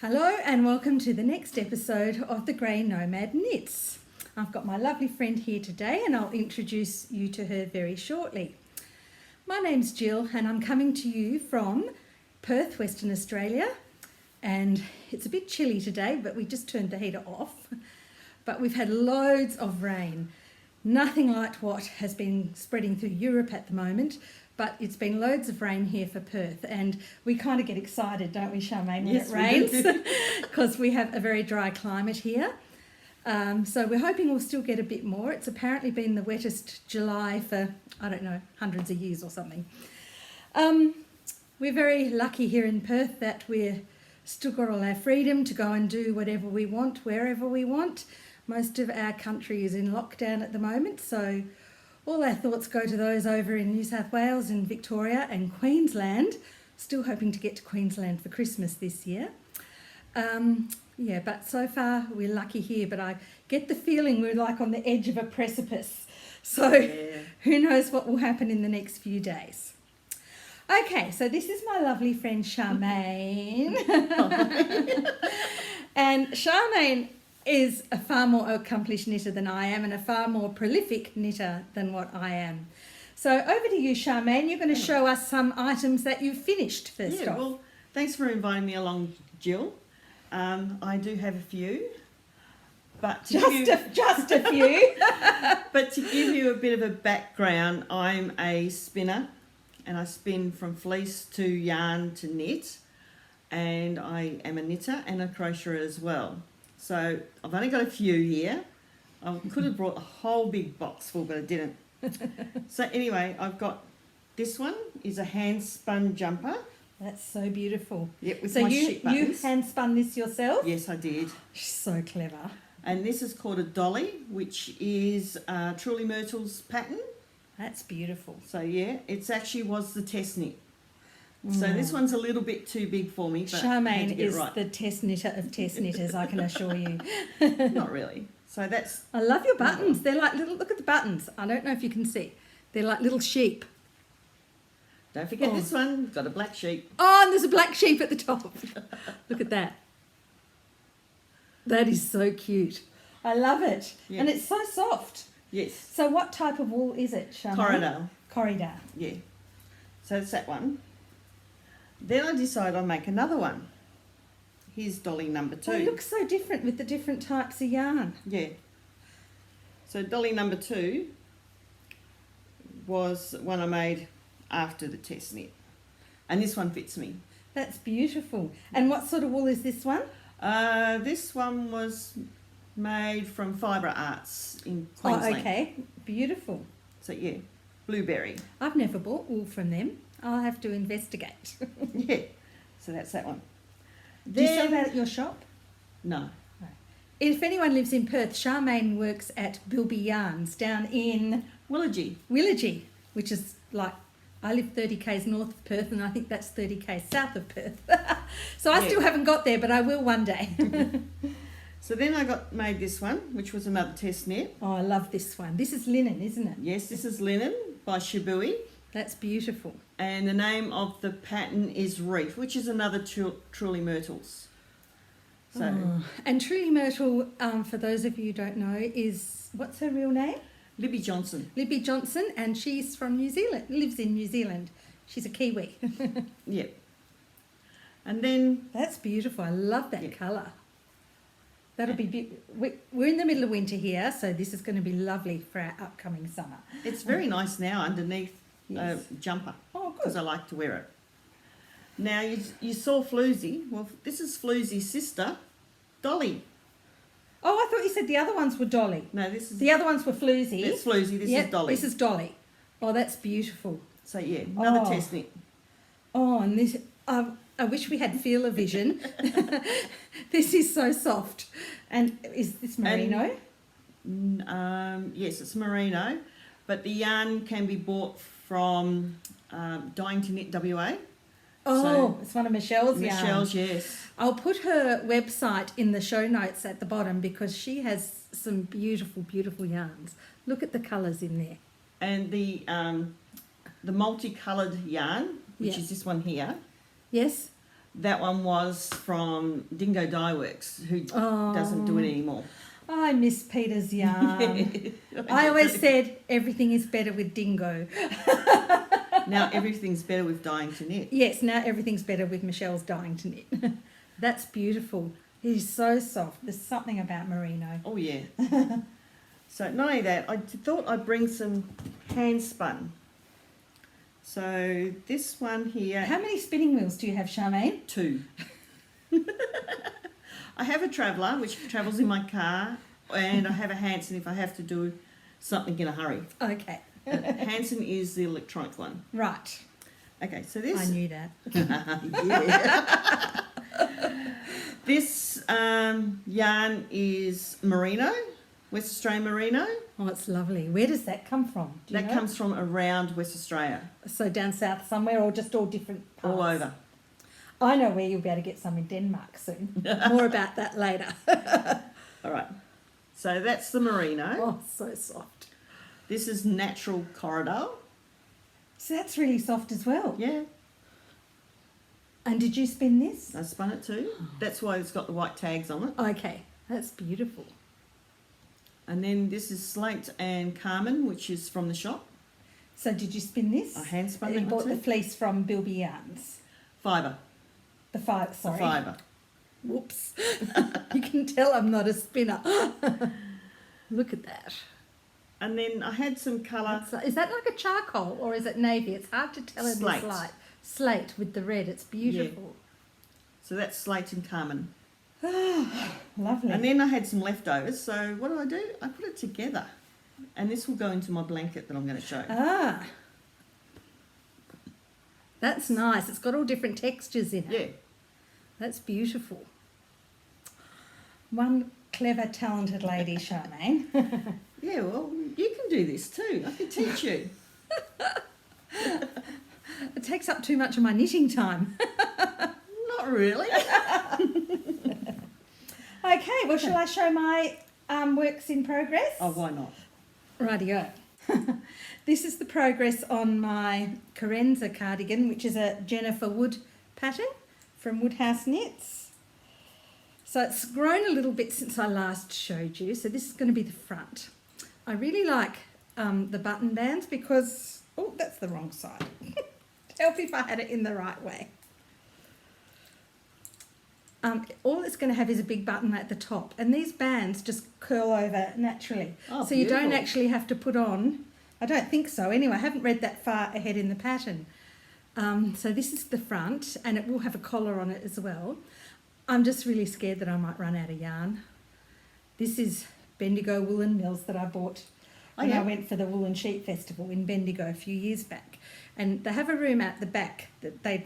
Hello and welcome to the next episode of the Grey Nomad Knits. I've got my lovely friend here today and I'll introduce you to her very shortly. My name's Jill and I'm coming to you from Perth, Western Australia, and it's a bit chilly today, but we just turned the heater off. But we've had loads of rain, nothing like what has been spreading through Europe at the moment. But it's been loads of rain here for Perth, and we kind of get excited, don't we, Charmaine, when it rains? Because we have a very dry climate here. So we're hoping we'll still get a bit more. It's apparently been the wettest July for, I don't know, hundreds of years or something. We're very lucky here in Perth that we've still got all our freedom to go and do whatever we want, wherever we want. Most of our country is in lockdown at the moment, so all our thoughts go to those over in New South Wales and Victoria and Queensland. Still hoping to get to Queensland for Christmas this year. But so far we're lucky here, but I get the feeling we're like on the edge of a precipice. So Who knows what will happen in the next few days. Okay, so this is my lovely friend Charmaine. And Charmaine is a far more accomplished knitter than I am and a far more prolific knitter than what I am. So over to you, Charmaine. You're going to show us some items that you've finished first off. Well, thanks for inviting me along, Jill. I do have a few. But just a few. But to give you a bit of a background, I'm a spinner and I spin from fleece to yarn to knit, and I am a knitter and a crocheter as well. So I've only got a few here. I could have brought a whole big box full, but I didn't. So anyway, I've got this one is a hand spun jumper. That's so beautiful. Yep, with so my you sheep buttons. hand spun this yourself? Yes, I did. She's so clever. And this is called a dolly, which is Truly Myrtle's pattern. That's beautiful. So yeah, it actually was the test knit. So this one's a little bit too big for me, but Charmaine is the test knitter of test knitters, I can assure you. Not really. So that's... I love your buttons. They're like little, look at the buttons. I don't know if you can see. They're like little sheep. Don't forget this one, got a black sheep. Oh, and there's a black sheep at the top. Look at that. That is so cute. I love it. Yeah. And it's so soft. Yes. So what type of wool is it, Charmaine? Corridor. Yeah. So it's that one. Then I decided I'll make another one. Here's dolly number 2. Oh, it looks so different with the different types of yarn. Yeah. So dolly number 2 was one I made after the test knit. And this one fits me. That's beautiful. And what sort of wool is this one? This one was made from Fibre Arts in Queensland. Oh, okay. Beautiful. So yeah, blueberry. I've never bought wool from them. I'll have to investigate. Yeah, so that's that one. Do you sell that at your shop? No. If anyone lives in Perth, Charmaine works at Bilby Yarns down in... Willagee, which is like... I live 30 k's north of Perth and I think that's 30 k's south of Perth. So I still haven't got there, but I will one day. So then I made this one, which was another test knit. Oh, I love this one. This is linen, isn't it? Yes, this is linen by Shibui. That's beautiful. And the name of the pattern is Reef, which is another Truly Myrtle's. So, and Truly Myrtle, for those of you who don't know, is, what's her real name? Libby Johnson. Libby Johnson, and she's from New Zealand, lives in New Zealand. She's a Kiwi. Yep. And then... That's beautiful. I love that colour. That'll be... We're in the middle of winter here, so this is going to be lovely for our upcoming summer. It's very nice now underneath a jumper. Oh, good. Because I like to wear it. Now, you saw Floozy. Well, this is Floozy's sister, Dolly. Oh, I thought you said the other ones were Dolly. No, this is... The other ones were Floozy. That's Floozy, this is Dolly. This is Dolly. Oh, that's beautiful. So, yeah, another test knit. Oh, and this... I wish we had feeler vision. This is so soft. And is this merino? Yes, it's merino. But the yarn can be bought from Dying to Knit WA. Oh, so, it's one of Michelle's yarns. Michelle's, yes. I'll put her website in the show notes at the bottom because she has some beautiful, beautiful yarns. Look at the colours in there. And the multicoloured yarn, which is this one here. Yes. That one was from Dingo Dye Works, who doesn't do it anymore. I miss Peter's yarn. I always said everything is better with Dingo. Now everything's better with dyeing to knit. Yes, now everything's better with Michelle's dyeing to knit. That's beautiful. It is so soft. There's something about merino. Oh yeah. So not only that, I thought I'd bring some hand spun. So this one here. How many spinning wheels do you have, Charmaine? 2. I have a Traveller, which travels in my car, and I have a Hanson if I have to do something in a hurry. Okay. Hanson is the electronic one. Right. Okay, so this... I knew that. Yeah. This yarn is merino, West Australian merino. Oh, it's lovely. Where does that come from? Do you That know? comes from around West Australia. So down south somewhere, or just all different parts? All over. I know where you'll be able to get some in Denmark soon. More about that later. All right. So that's the merino. Oh, so soft. This is natural corridor. So that's really soft as well. Yeah, And did you spin this? I spun it too. That's why it's got the white tags on it. Okay, that's beautiful. And then this is Slate and Carmen, which is from the shop. So did you spin this? I hand spun You that bought one the too. fleece from Bilby Yarns. Fibre. The fibre, sorry. The fibre. Whoops. You can tell I'm not a spinner. Look at that. And then I had some colour. Is that like a charcoal or is it navy? It's hard to tell in Slate. this light. Slate with the red. It's beautiful. So that's Slate and Carmen. Lovely. And then I had some leftovers. So what do? I put it together. And this will go into my blanket that I'm going to show. Ah. That's nice. It's got all different textures in it. Yeah. That's beautiful. One clever, talented lady, Charmaine. Yeah, well, you can do this too. I can teach you. It takes up too much of my knitting time. Not really. Okay, well, shall I show my works in progress? Oh, why not? Rightio. This is the progress on my Carenza cardigan, which is a Jennifer Wood pattern from Woodhouse Knits. So it's grown a little bit since I last showed you. So this is going to be the front. I really like the button bands because, oh, that's the wrong side. Help if I had it in the right way. All it's going to have is a big button at the top, and these bands just curl over naturally. Oh, so you don't beautiful. actually have to put on, I don't think so anyway, I haven't read that far ahead in the pattern. So this is the front, and it will have a collar on it as well. I'm just really scared that I might run out of yarn. This is Bendigo Woolen Mills that I bought when I went for the Woolen Sheep Festival in Bendigo a few years back. And they have a room at the back that they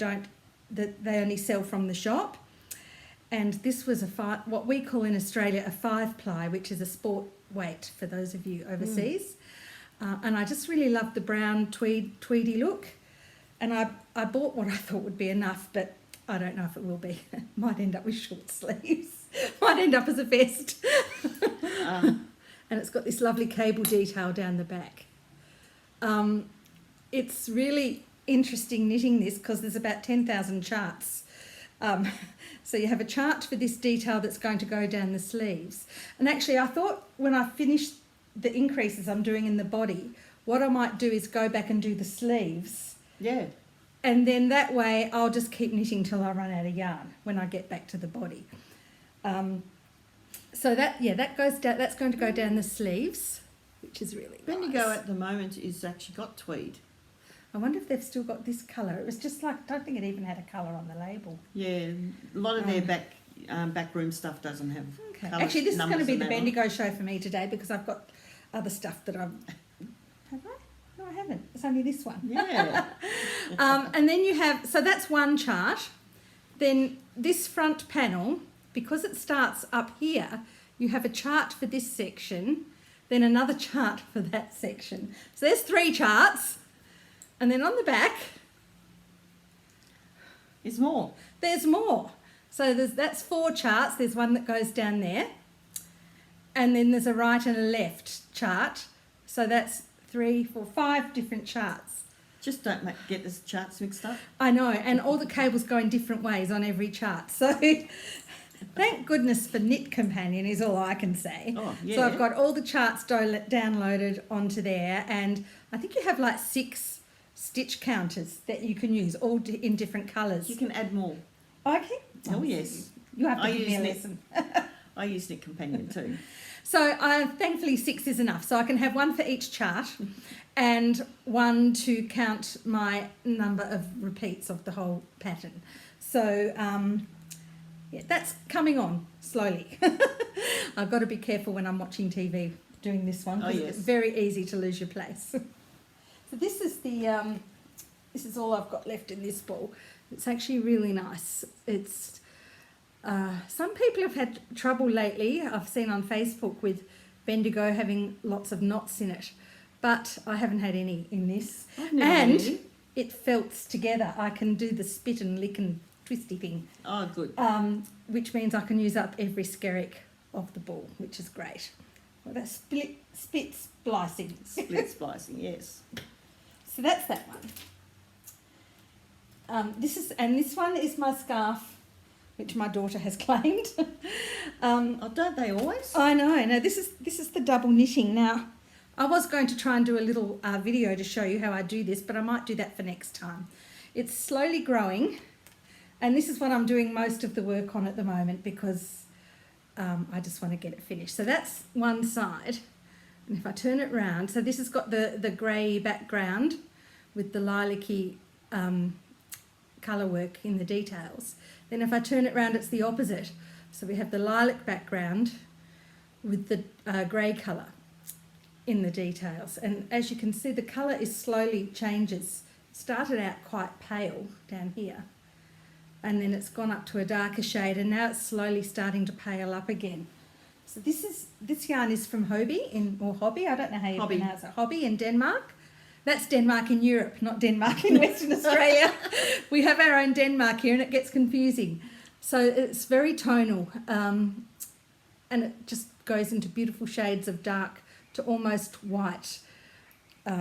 only sell from the shop. And this was what we call in Australia a 5-ply, which is a sport weight for those of you overseas. And I just really loved the brown tweedy look. And I bought what I thought would be enough, but I don't know if it will be. Might end up with short sleeves. Might end up as a vest. And it's got this lovely cable detail down the back. It's really interesting knitting this because there's about 10,000 charts. So you have a chart for this detail that's going to go down the sleeves. And actually I thought when I finished the increases I'm doing in the body, what I might do is go back and do the sleeves. Yeah. And then that way I'll just keep knitting till I run out of yarn when I get back to the body. So that goes down. That's going to go down the sleeves, which is really Bendigo nice. at the moment is actually got tweed. I wonder if they've still got this colour. It was just like, I don't think it even had a colour on the label. Yeah, a lot of their backroom stuff doesn't have Okay. colours, Actually, this is going to numbers be and the that on. Bendigo show for me today because I've got other stuff that Have I? No, I haven't. It's only this one. Yeah. And then you have, so that's one chart. Then this front panel, because it starts up here, you have a chart for this section, then another chart for that section. So there's 3 charts. And then on the back, It's more. there's more. So that's 4 charts. There's one that goes down there. And then there's a right and a left chart. So that's 3, 4, 5 different charts. Just don't get the charts mixed up. I know, and all the cables go in different ways on every chart. So thank goodness for Knit Companion is all I can say. Oh, yeah. So I've got all the charts downloaded onto there, and I think you have like 6 stitch counters that you can use, all in different colours. You can add more. Okay. Oh, yes. You have to I give me a use lesson. I use Knit Companion too. So thankfully 6 is enough. So I can have one for each chart and one to count my number of repeats of the whole pattern. So yeah, that's coming on slowly. I've got to be careful when I'm watching TV doing this one because it's very easy to lose your place. So this is the this is all I've got left in this ball. It's actually really nice. It's some people have had trouble lately, I've seen on Facebook, with Bendigo having lots of knots in it, but I haven't had any in this. I've never had any. It felts together. I can do the spit and lick and twisty thing. Oh, good. Which means I can use up every skerrick of the ball, which is great. Well, that's split splicing. Split splicing, yes. So that's that one. This one is my scarf, which my daughter has claimed. Oh, don't they always? I know. No, this is the double knitting. Now, I was going to try and do a little video to show you how I do this, but I might do that for next time. It's slowly growing, and this is what I'm doing most of the work on at the moment because I just want to get it finished. So that's one side, and if I turn it round, so this has got the grey background with the lilac-y colour work in the details. Then if I turn it round, it's the opposite. So we have the lilac background with the grey colour in the details. And as you can see, the colour is slowly changes. It started out quite pale down here, and then it's gone up to a darker shade, and now it's slowly starting to pale up again. So this yarn is from Hobby, or Hobby, I don't know how you pronounce it. Hobby in Denmark. That's Denmark in Europe, not Denmark in Western Australia. We have our own Denmark here and it gets confusing. So it's very tonal, and it just goes into beautiful shades of dark to almost white.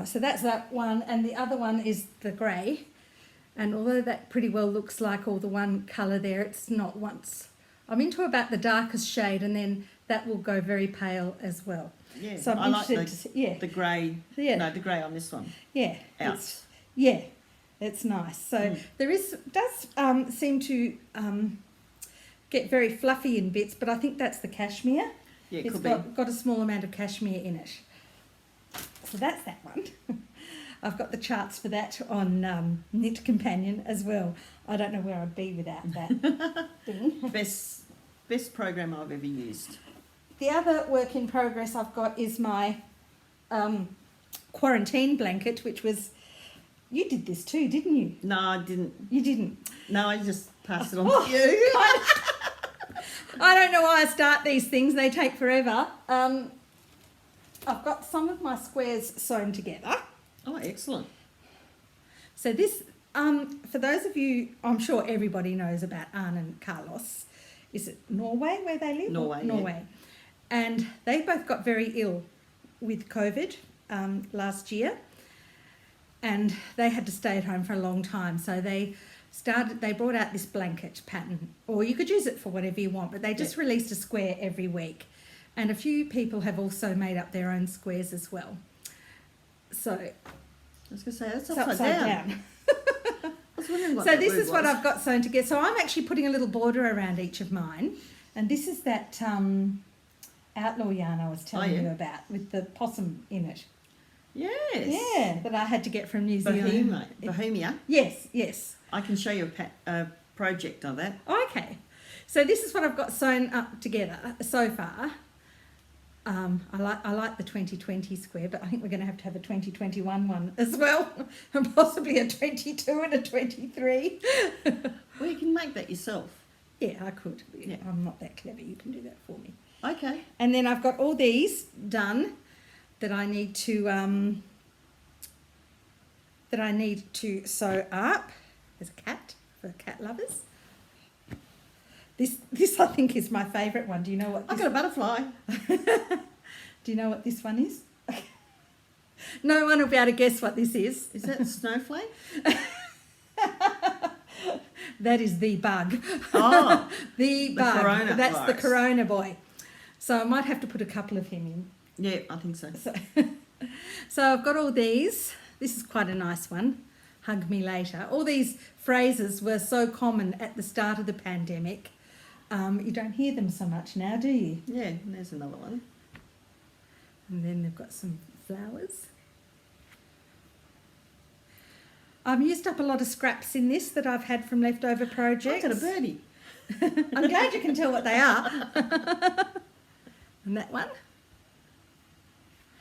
So that's that one, and the other one is the grey. And although that pretty well looks like all the one colour there, it's not once. I'm into about the darkest shade, and then that will go very pale as well. Yeah, so I like the grey. Yeah. No, the grey on this one. Yeah. Out. It's nice. So does seem to get very fluffy in bits, but I think that's the cashmere. Yeah, It's got a small amount of cashmere in it. So that's that one. I've got the charts for that on Knit Companion as well. I don't know where I'd be without that thing. Best program I've ever used. The other work in progress I've got is my quarantine blanket, which was... You did this too, didn't you? No, I didn't. You didn't? No, I just passed it on to you. I don't know why I start these things. They take forever. I've got some of my squares sewn together. Oh, excellent. So this, for those of you, I'm sure everybody knows about Arne Carlos. Is it Norway where they live? Norway. Yeah. And they both got very ill with COVID last year, and they had to stay at home for a long time. So they brought out this blanket pattern, or you could use it for whatever you want, but they just released a square every week. And a few people have also made up their own squares as well. So I was going to say, that's upside down. I was wondering what so that this word is what was. I've got sewn together. So I'm actually putting a little border around each of mine. And this is that Outlaw Yarn I was telling you about with the possum in it. Yes. Yeah, that I had to get from New Zealand. Bohemia. Yes. I can show you a project of that. Okay. So this is what I've got sewn up together so far. I like the 2020 square, but I think we're going to have a 2021 one as well, and possibly a 22 and a 23. Well, you can make that yourself. Yeah, I could. Yeah. I'm not that clever. You can do that for me. Okay. And then I've got all these done that I need to sew up. There's a cat for cat lovers. This I think is my favourite one. Do you know what? I've got a butterfly. Do you know what this one is? No one will be able to guess what this is. Is that snowflake? That is the bug. Oh, the bug. corona That's the virus. corona boy. So I might have to put a couple of him in. Yeah, I think so. So I've got all these. This is quite a nice one. Hug me later. All these phrases were so common at the start of the pandemic. You don't hear them so much now, do you? Yeah, and there's another one. And then they've got some flowers. I've used up a lot of scraps in this that I've had from leftover projects. I got a birdie. I'm glad you can tell what they are. And that one.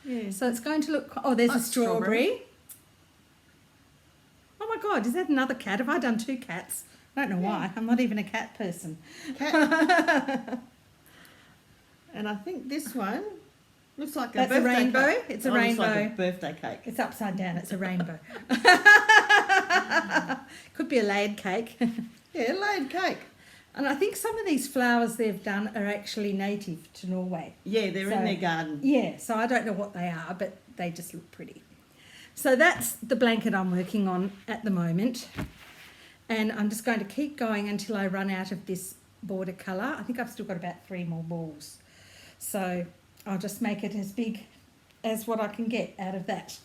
Yeah. So it's going to look... Oh, there's a That's strawberry. Oh my God, is that another cat? Have I done two cats? I don't know why. I'm not even a cat person. Cat. And I think this one looks like That's a birthday a rainbow. cake. It's a Oh, rainbow. Looks like a birthday cake. It's upside down. It's a rainbow. Could be a laid cake. Yeah, laid cake. And I think some of these flowers they've done are actually native to Norway. Yeah, they're in their garden. Yeah, so I don't know what they are, but they just look pretty. So that's the blanket I'm working on at the moment. And I'm just going to keep going until I run out of this border colour. I think I've still got about 3 more balls. So I'll just make it as big as what I can get out of that.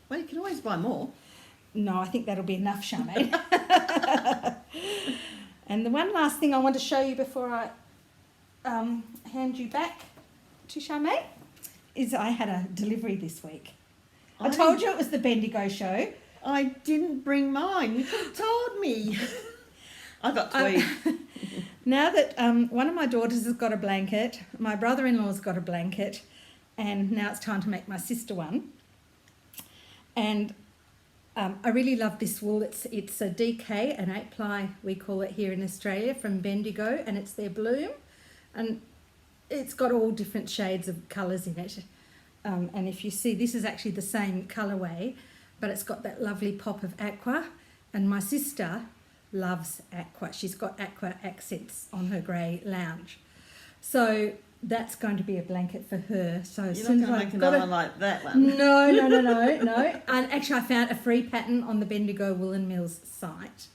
Well, you can always buy more. No, I think that'll be enough, Charmaine. And the one last thing I want to show you before I hand you back to Charmaine is I had a delivery this week. I told you it was the Bendigo show. I didn't bring mine. You could have told me. I got tweed. Now that one of my daughters has got a blanket, my brother-in-law's got a blanket, and now it's time to make my sister one. And I really love this wool. It's a DK, an 8-ply, we call it here in Australia, from Bendigo, and it's their bloom. And it's got all different shades of colours in it. And if you see, this is actually the same colourway, but it's got that lovely pop of aqua. And my sister loves aqua. She's got aqua accents on her grey lounge. So that's going to be a blanket for her. So as You're soon not as going to I've make got another it, like that one. No. And actually I found a free pattern on the Bendigo Woolen Mills site,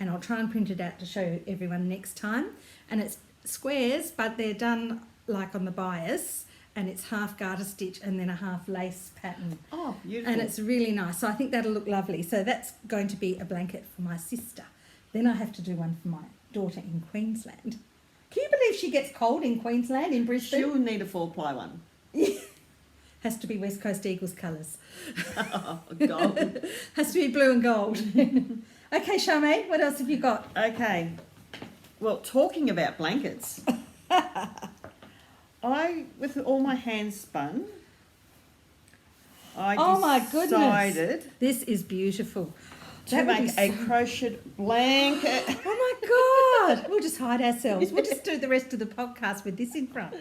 and I'll try and print it out to show everyone next time. And it's squares, but they're done like on the bias, and it's half garter stitch and then a half lace pattern. Oh, beautiful. And it's really nice. So I think that'll look lovely. So that's going to be a blanket for my sister. Then I have to do one for my daughter in Queensland. Can you believe she gets cold in Queensland, in Brisbane? She'll need a 4-ply one. Has to be West Coast Eagles colours. Oh, gold. Has to be blue and gold. Okay, Charmaine, what else have you got? Okay. Well, talking about blankets, with all my hands spun, Oh my goodness. decided This is beautiful. to That would make be a crochet blanket. Oh my God. We'll just hide ourselves. We'll just do the rest of the podcast with this in front.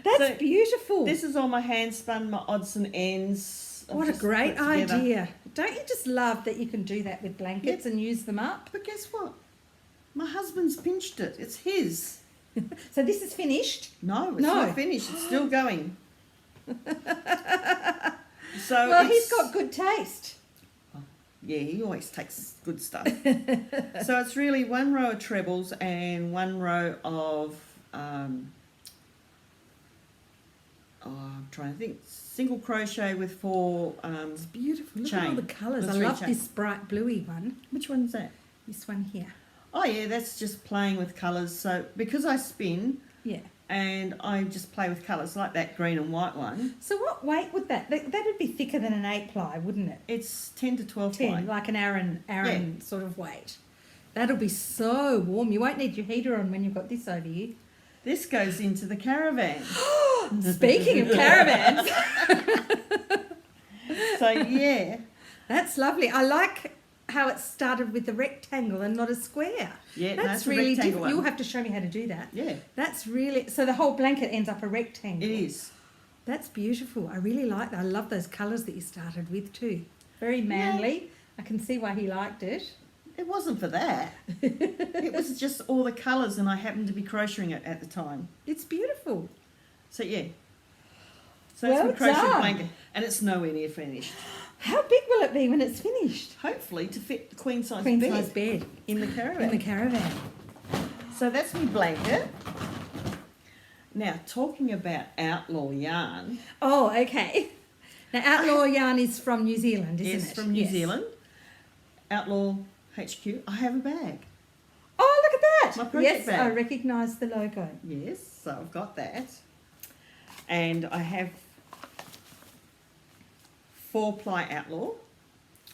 That's So, beautiful. This is all my hand spun, my odds and ends. I've What a just great put together. idea. Don't you just love that you can do that with blankets Yep. and use them up? But guess what? My husband's pinched it. It's his. So this is finished. No, it's No. not finished. It's still going. So Well, it's- he's got good taste. Yeah, he always takes good stuff. So it's really 1 row of trebles and 1 row of I'm trying to think, single crochet with 4 It's beautiful. Look at all chain. the colours. The I 3 love chain. this bright bluey one. Which one's that? This one here. Oh yeah, that's just playing with colours. So because I spin Yeah. and I just play with colours like that green and white one, So what weight would that would be thicker than an 8-ply, wouldn't it? it's 10 to 12 10, ply. like an Aran sort of weight. That'll be so warm. You won't need your heater on when you've got this over you. This goes into the caravan. Speaking of caravans, So yeah, that's lovely. I like how it started with a rectangle and not a square. yeah, no, That's it's a really rectangle different. one. You'll have to show me how to do that. Yeah, That's really, so the whole blanket ends up a rectangle. it is. That's beautiful. I really like that. I love those colours that you started with too. Very manly. I can see why he liked it. It wasn't for that. It was just all the colours, and I happened to be crocheting it at the time. It's beautiful. So yeah. So it's Well my crochet done. blanket. And it's nowhere near finished. How big will it be when it's finished? Hopefully to fit the queen size bed in the caravan. In the caravan. So that's my blanket. Now, talking about Outlaw Yarn. Oh, okay. Now, Outlaw Yarn is from New Zealand, isn't it? Yes, from New Zealand. Outlaw HQ. I have a bag. Oh, look at that. My project yes, bag. I recognise the logo. Yes, so I've got that. And I have 4-ply Outlaw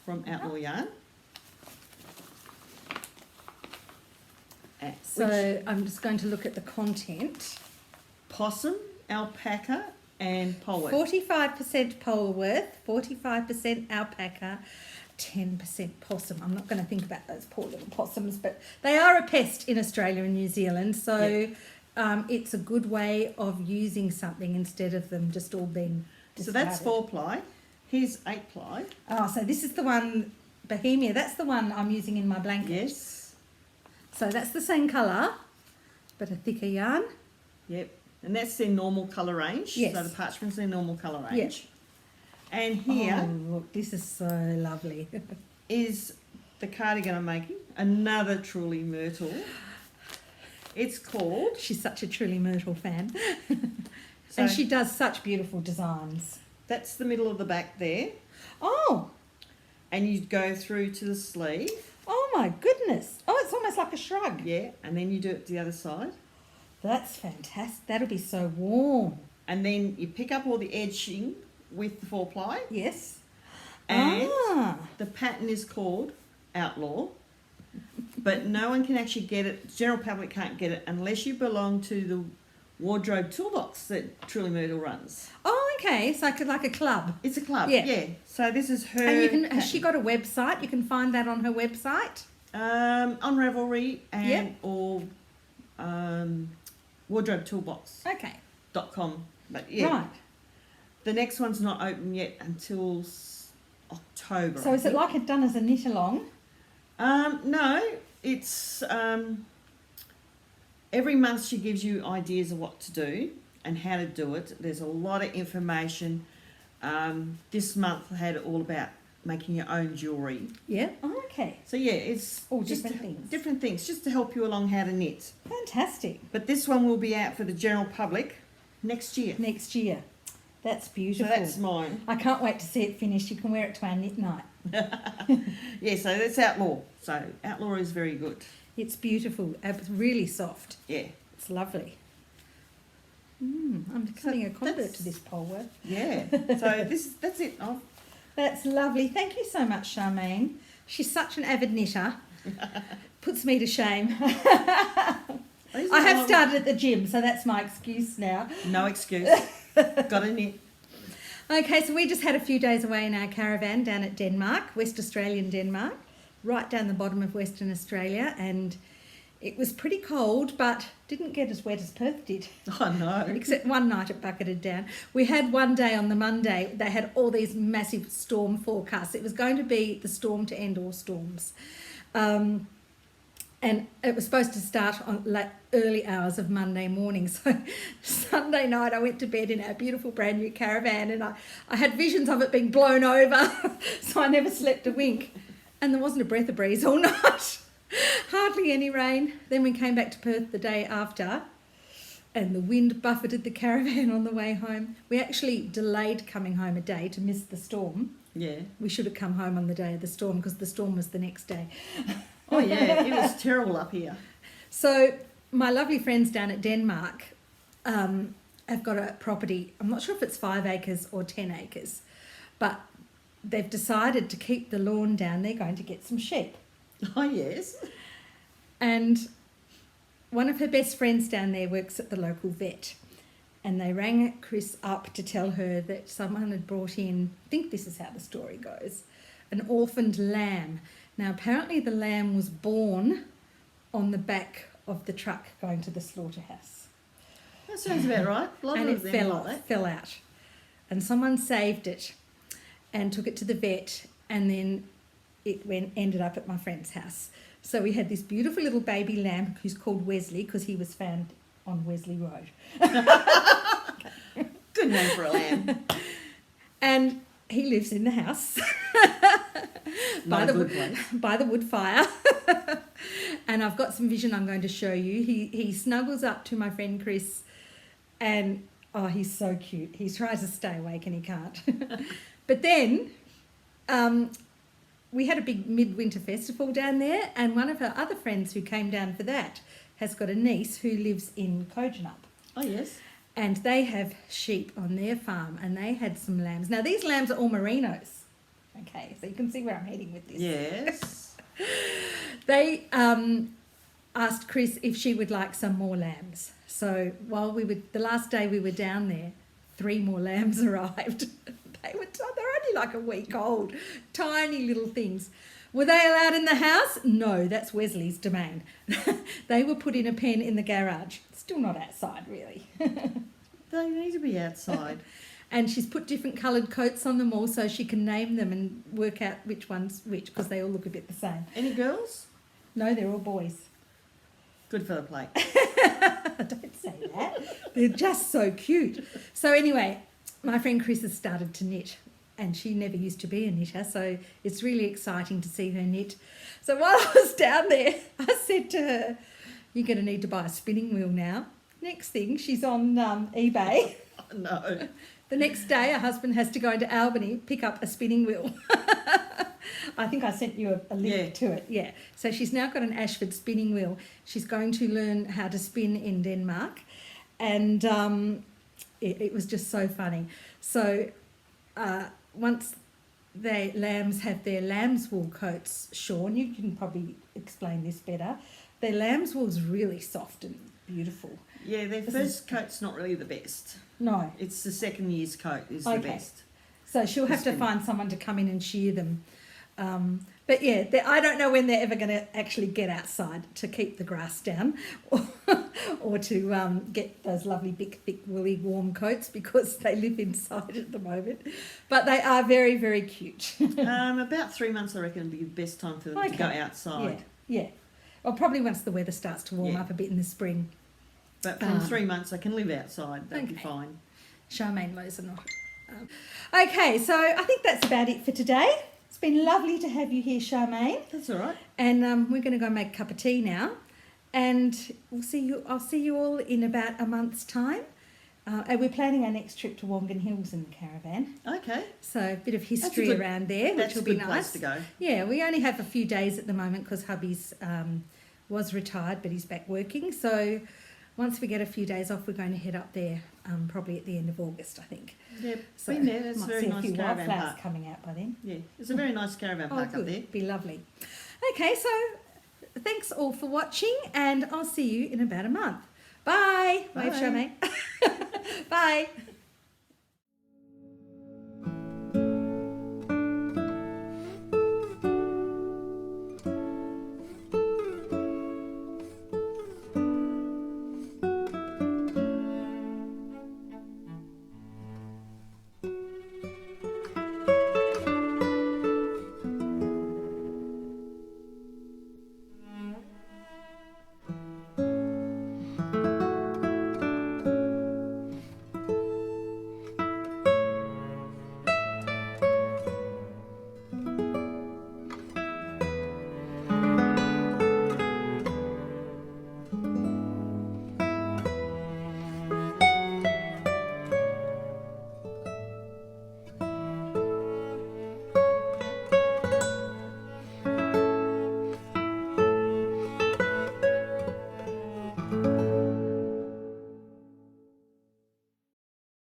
from Outlaw Yarn. So I'm just going to look at the content. Possum, alpaca and poet. 45% Polworth, 45% alpaca, 10% possum. I'm not going to think about those poor little possums, but they are a pest in Australia and New Zealand, so it's a good way of using something instead of them just all being discarded. So that's 4-ply. Here's 8-ply. Oh, so this is the one, Bohemia, that's the one I'm using in my blanket. Yes. So that's the same colour, but a thicker yarn. Yep. And that's their normal colour range. Yes. So the parchment's their normal colour range. Yep. And here look, this is so lovely. is the cardigan I'm making. Another Truly Myrtle. It's called... She's such a Truly Myrtle fan. So and she does such beautiful designs. That's the middle of the back there. Oh. And you go through to the sleeve. Oh my goodness. Oh, it's almost like a shrug. Yeah. And then you do it to the other side. That's fantastic. That'll be so warm. And then you pick up all the edging with the 4-ply. Yes. And the pattern is called Outlaw. But no one can actually get it, the general public can't get it unless you belong to the wardrobe toolbox that Truly Myrtle runs. Oh, okay. It's like a club. It's a club, Yeah. yeah. So this is her... And has she got a website? You can find that on her website? On Ravelry and Yep. or wardrobe toolbox. Okay. .com. But yeah. Right. The next one's not open yet until October. So is it like it done as a knit along? No, it's every month she gives you ideas of what to do and how to do it. There's a lot of information. This month I had it all about making your own jewellery. Yeah. Oh, okay. So yeah, it's all just different things. Different things, just to help you along how to knit. Fantastic. But this one will be out for the general public next year. Next year. That's beautiful. So that's mine. I can't wait to see it finished. You can wear it to our knit night. Yeah, so that's Outlaw. So Outlaw is very good. It's beautiful. It's really soft. Yeah. It's lovely. I'm becoming a convert to this Polworth. Yeah. So that's it. That's lovely. Thank you so much, Charmaine. She's such an avid knitter. Puts me to shame. I have started at the gym, so that's my excuse now. No excuse. Got to knit. Okay, so we just had a few days away in our caravan down at Denmark, West Australian Denmark, right down the bottom of Western Australia, and it was pretty cold, but didn't get as wet as Perth did. Oh, no. Except one night it bucketed down. We had one day on the Monday, they had all these massive storm forecasts. It was going to be the storm to end all storms. And it was supposed to start on early hours of Monday morning. So Sunday night I went to bed in our beautiful brand new caravan, and I had visions of it being blown over. So I never slept a wink. And there wasn't a breath of breeze all night. Hardly any rain. Then we came back to Perth the day after, and the wind buffeted the caravan on the way home. We actually delayed coming home a day to miss the storm. Yeah. We should have come home on the day of the storm because the storm was the next day. Oh, yeah. It was terrible up here. So my lovely friends down at Denmark have got a property. I'm not sure if it's 5 acres or 10 acres, but they've decided to keep the lawn down. They're going to get some sheep. Oh, yes. And one of her best friends down there works at the local vet, and they rang Chris up to tell her that someone had brought in, I think this is how the story goes, an orphaned lamb. Now, apparently the lamb was born on the back of the truck going to the slaughterhouse. That sounds about right. A lot And of it them like that. fell out. And someone saved it and took it to the vet, and then it ended up at my friend's house. So we had this beautiful little baby lamb who's called Wesley because he was found on Wesley Road. Good name for a lamb. And he lives in the house Not a good place. by the wood fire. And I've got some vision I'm going to show you. He snuggles up to my friend Chris, and oh, he's so cute. He tries to stay awake and he can't. But then we had a big midwinter festival down there, and one of her other friends who came down for that has got a niece who lives in Kojonup. Oh, yes. And they have sheep on their farm, and they had some lambs. Now, these lambs are all merinos. Okay, so you can see where I'm heading with this. Yes. They asked Chris if she would like some more lambs. So the last day we were down there, 3 more lambs arrived. They're only like a week old, tiny little things. Were they allowed in the house? No, that's Wesley's domain. They were put in a pen in the garage. Still not outside, really. They need to be outside. And she's put different coloured coats on them all so she can name them and work out which one's which, because they all look a bit the same. Any girls? No, they're all boys. Good for the plate. Don't say that. They're just so cute. So anyway, my friend Chris has started to knit, and she never used to be a knitter, so it's really exciting to see her knit. So while I was down there, I said to her, "You're going to need to buy a spinning wheel now." Next thing, she's on eBay. Oh, no. The next day, her husband has to go into Albany, pick up a spinning wheel. I think I sent you a link to it. Yeah. So she's now got an Ashford spinning wheel. She's going to learn how to spin in Denmark. And it was just so funny. So once the lambs have their lamb's wool coats shorn, you can probably explain this better. Their lamb's wool's really soft and beautiful. Yeah, their first coat's not really the best. No. It's the second year's coat is the best. So she'll have to find someone to come in and shear them. But yeah, I don't know when they're ever going to actually get outside to keep the grass down or to get those lovely big, thick, woolly, warm coats, because they live inside at the moment. But they are very, very cute. About 3 months, I reckon, would be the best time for them to go outside. Yeah. Well, probably once the weather starts to warm up a bit in the spring. But from 3 months, they can live outside. They'll be fine. Charmaine knows or not. Okay, so I think that's about it for today. It's been lovely to have you here, Charmaine. That's all right. And we're going to go make a cup of tea now. And I'll see you all in about a month's time. And we're planning our next trip to Wongan Hills in the caravan. Okay. So a bit of history around there, which will be nice. Place to go. Yeah, we only have a few days at the moment because hubby's was retired, but he's back working. So once we get a few days off, we're going to head up there probably at the end of August, I think. Yeah, So been there. That's a very might nice see a few caravan wildflowers park. coming out by then. Yeah, it's a very nice caravan park up there. Be lovely. Okay, so thanks all for watching, and I'll see you in about a month. Bye. Bye. Wave, Charmaine. Bye.